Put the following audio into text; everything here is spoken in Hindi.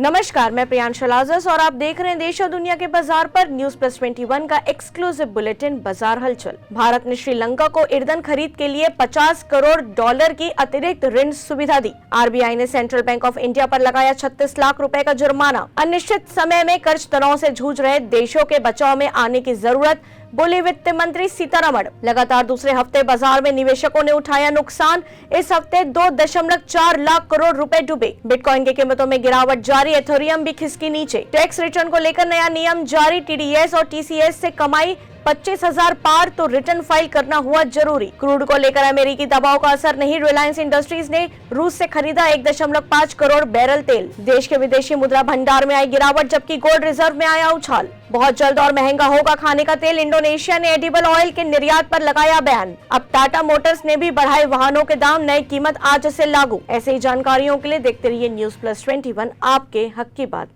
नमस्कार, मैं प्रियांशु लाजस और आप देख रहे हैं देश और दुनिया के बाजार पर न्यूज प्लस 21 का एक्सक्लूसिव बुलेटिन बाजार हलचल। भारत ने श्रीलंका को ईंधन खरीद के लिए $50 करोड़ की अतिरिक्त ऋण सुविधा दी। आरबीआई ने सेंट्रल बैंक ऑफ इंडिया पर लगाया 36 लाख रुपए का जुर्माना। अनिश्चित समय में कर्ज तनाव से जूझ रहे देशों के बचाव में आने की जरूरत, बोली वित्त मंत्री सीतारमण। लगातार दूसरे हफ्ते बाजार में निवेशकों ने उठाया नुकसान। इस हफ्ते 2.4 लाख करोड़ रुपए डूबे। बिटकॉइन की कीमतों में गिरावट जारी, एथेरियम भी खिसकी नीचे। टैक्स रिटर्न को लेकर नया नियम जारी, टीडीएस और टीसीएस से कमाई 25,000 पार तो रिटर्न फाइल करना हुआ जरूरी। क्रूड को लेकर अमेरिकी दबाव का असर नहीं, रिलायंस इंडस्ट्रीज ने रूस से खरीदा 1.5 करोड़ बैरल तेल। देश के विदेशी मुद्रा भंडार में आई गिरावट, जबकि गोल्ड रिजर्व में आया उछाल। बहुत जल्द और महंगा होगा खाने का तेल, इंडोनेशिया ने एडिबल ऑयल के निर्यात पर लगाया बैन। अब टाटा मोटर्स ने भी बढ़ाए वाहनों के दाम, नई कीमत आज से लागू। ऐसे ही जानकारियों के लिए देखते रहिए न्यूज प्लस 21, आपके हक की बात।